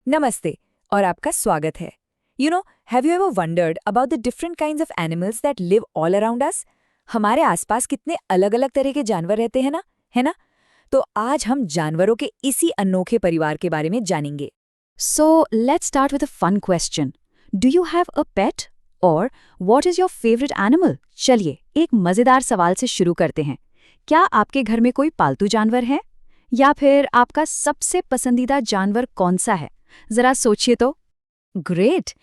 नमस्ते और आपका स्वागत है। Have you ever wondered about the different kinds of animals that live all around us? हमारे आसपास कितने अलग-अलग तरह के जानवर रहते हैं ना, है ना? तो आज हम जानवरों के इसी अनोखे परिवार के बारे में जानेंगे। So let's start with a fun question. Do you have a pet? Or what is your favorite animal? चलिए एक मजेदार सवाल से शुरू करते हैं। क्या आपके घर में कोई पालतू जानवर है? या फिर आपका सबसे पसंदीदा जानवर कौन सा है? जरा सोचिए तो। Great!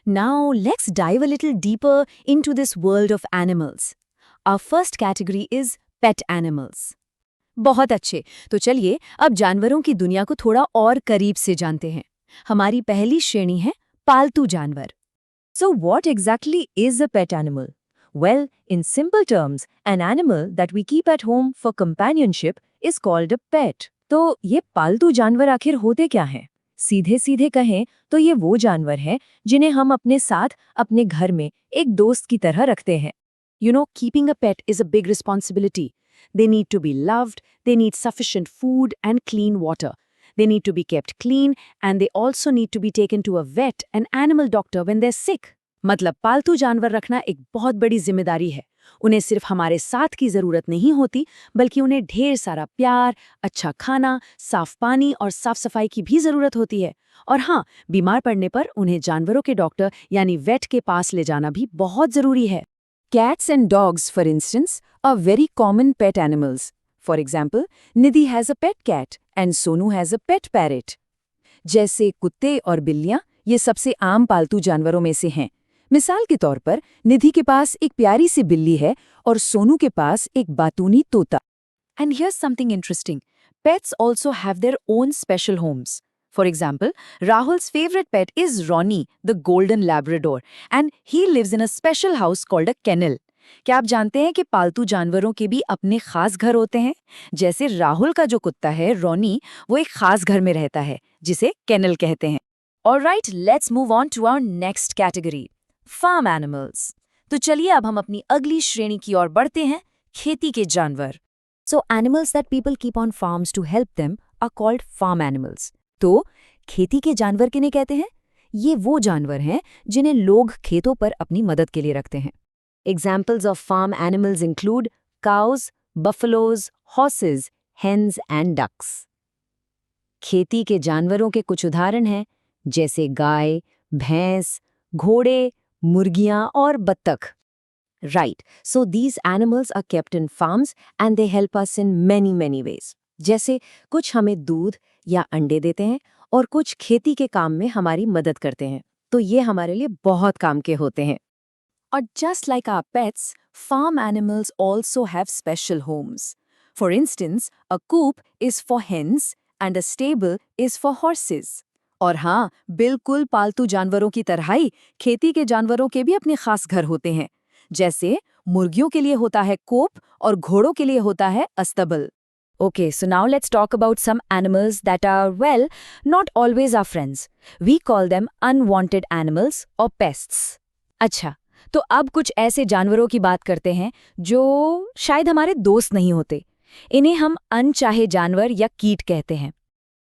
Now let's dive a little deeper into this world of animals. Our first category is pet animals. बहुत अच्छे, तो चलिए अब जानवरों की दुनिया को थोड़ा और करीब से जानते हैं। हमारी पहली श्रेणी है पालतू जानवर। So what exactly is a pet animal? Well, in simple terms, an animal that we keep at home for companionship is called a pet. तो ये पालतू जानवर आखिर होते क्या हैं? सीधे सीधे कहें तो ये वो जानवर हैं जिन्हें हम अपने साथ अपने घर में एक दोस्त की तरह रखते हैं। Keeping a pet is a big responsibility. They need to be loved, they need sufficient food and clean water. They need to be kept clean and they also need to be taken to a vet, an animal doctor when they're sick. मतलब पालतू जानवर रखना एक बहुत बड़ी जिम्मेदारी है। उन्हें सिर्फ हमारे साथ की जरूरत नहीं होती, बल्कि उन्हें ढेर सारा प्यार, अच्छा खाना, साफ पानी और साफ सफाई की भी जरूरत होती है। और हाँ, बीमार पड़ने पर उन्हें जानवरों के डॉक्टर यानी वेट के पास ले जाना भी बहुत जरूरी है। Cats and dogs, for instance, are very common pet animals. For example, Nidhi has a pet cat and Sonu has a pet parrot. जैसे कुत्ते और बिल्लियां ये सबसे आम पालतू जानवरों में से हैं। मिसाल के तौर पर निधि के पास एक प्यारी सी बिल्ली है और सोनू के पास एक बातूनी तोता। And here's something interesting. Pets also have their own special homes. For example, Rahul's favorite pet is Ronnie, the golden Labrador, and he lives in a special house called a kennel. क्या आप जानते हैं कि पालतू जानवरों के भी अपने खास घर होते हैं? जैसे राहुल का जो कुत्ता है, रॉनी, वो एक खास घर में रहता है, जिसे केनल कहते हैं। Alright, let's move on to our next category, farm animals. तो चलिए अब हम अपनी अगली श्रेणी की ओर बढ़ते हैं, खेती के जानवर। So animals that people keep on farms to help them are called farm animals. तो खेती के जानवर किन्हें कहते हैं? ये वो जानवर हैं जिन्हें लोग खेतों पर अपनी मदद के लिए रखते हैं। Examples of farm animals include cows, buffaloes, horses, hens and ducks. खेती के जानवरों के कुछ उदाहरण हैं, जैसे गाय, भैंस, घोड़े, मुर्गियां और बत्तख। Right, so these animals are kept in farms and they help us in many ways. जैसे कुछ हमें दूध या अंडे देते हैं और कुछ खेती के काम में हमारी मदद करते हैं, तो ये हमारे लिए बहुत काम के होते हैं। और just like our pets, farm animals also have special homes. For instance, a coop is for hens and a stable is for horses. और हाँ, बिल्कुल पालतू जानवरों की तरह ही खेती के जानवरों के भी अपने खास घर होते हैं। जैसे मुर्गियों के लिए होता है कोप और घोड़ों के लिए होता है अस्तबल। Okay, so now let's talk about some animals that are, well, not always our friends. We call them unwanted animals or pests. अच्छा, तो अब कुछ ऐसे जानवरों की बात करते हैं जो शायद हमारे दोस्त नहीं होते। इन्हें हम अनचाहे जानवर या कीट कहते हैं।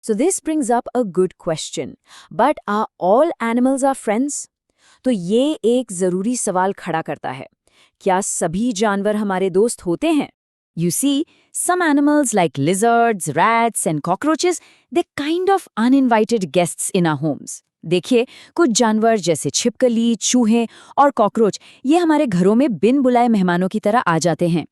So this brings up a good question. But are all animals our friends? तो ये एक जरूरी सवाल खड़ा करता है। क्या सभी जानवर हमारे दोस्त होते हैं? You see, some animals like lizards, rats and cockroaches, they're kind of uninvited guests in our homes. देखिए, कुछ जानवर जैसे छिपकली, चूहे और कॉकरोच ये हमारे घरों में बिन बुलाए मेहमानों की तरह आ जाते हैं।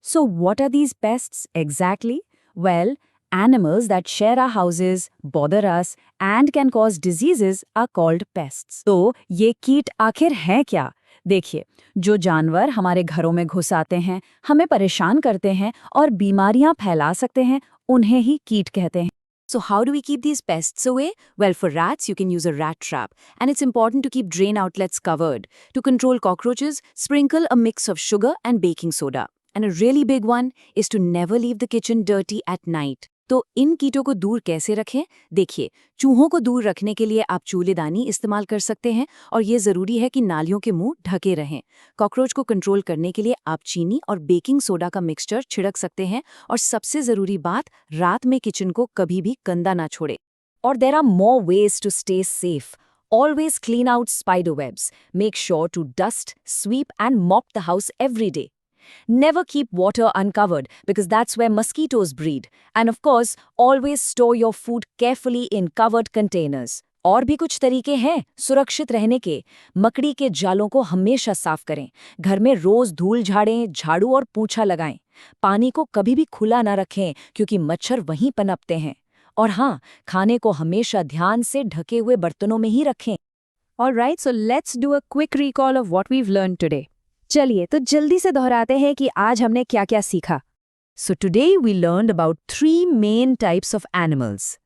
So what are these pests exactly? Well, animals that share our houses, bother us and can cause diseases are called pests. तो ये कीट आखिर हैं क्या? देखिए, जो जानवर हमारे घरों में घुस आते हैं, हमें परेशान करते हैं और बीमारियां फैला सकते हैं, उन्हें ही कीट कहते हैं। So how do we keep these pests away? Well, for rats, you can use a rat trap. And it's important to keep drain outlets covered. To control cockroaches, sprinkle a mix of sugar and baking soda. And a really big one is to never leave the kitchen dirty at night. तो इन कीटों को दूर कैसे रखें? देखिए, चूहों को दूर रखने के लिए आप चूलेदानी इस्तेमाल कर सकते हैं और ये ज़रूरी है कि नालियों के मुंह ढके रहें। कॉकरोच को कंट्रोल करने के लिए आप चीनी और बेकिंग सोडा का मिक्सचर छिड़क सकते हैं और सबसे ज़रूरी बात, रात में किचन को कभी भी गंदा ना छोड़े। Or there are more ways to stay safe. Always clean out spider webs. Make sure to dust, sweep, and mop the house every day. Never keep water uncovered because that's where mosquitoes breed. And of course, always store your food carefully in covered containers. और भी कुछ तरीके हैं सुरक्षित रहने के। मकड़ी के जालों को हमेशा साफ करें। घर में रोज धूल झाड़ें, झाड़ू और पूंछा लगाएं। पानी को कभी भी खुला ना रखें क्योंकि मच्छर वहीं पनपते हैं। और हाँ, खाने को हमेशा ध्यान से ढके हुए बर्तनों में ही रखें। Alright, so let's do a quick recall of what we've learned today. चलिए तो जल्दी से दोहराते हैं कि आज हमने क्या-क्या सीखा। So today we learned about 3 main types of animals.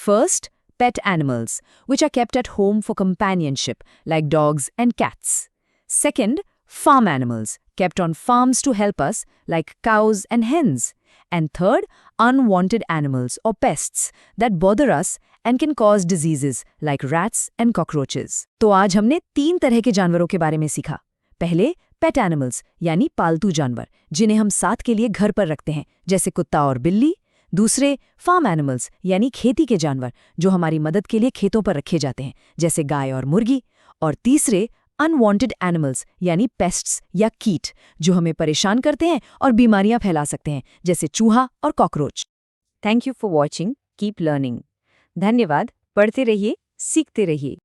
First, pet animals, which are kept at home for companionship, like dogs and cats. Second, farm animals, kept on farms to help us, like cows and hens. And third, unwanted animals or pests that bother us and can cause diseases, like rats and cockroaches. तो आज हमने 3 तरह के जानवरों के बारे में सीखा। पहले, पेट एनिमल्स यानी पालतू जानवर जिन्हें हम साथ के लिए घर पर रखते हैं, जैसे कुत्ता और बिल्ली। दूसरे, फार्म एनिमल्स यानी खेती के जानवर जो हमारी मदद के लिए खेतों पर रखे जाते हैं, जैसे गाय और मुर्गी। और तीसरे, अनवांटेड एनिमल्स यानी पेस्ट्स या कीट जो हमें परेशान करते हैं और बीमारियां फैला सकते हैं, जैसे चूहा और cockroach. Thank you for watching. Keep learning. धन्यवाद। पढ़ते रहिए, सीखते रहिए।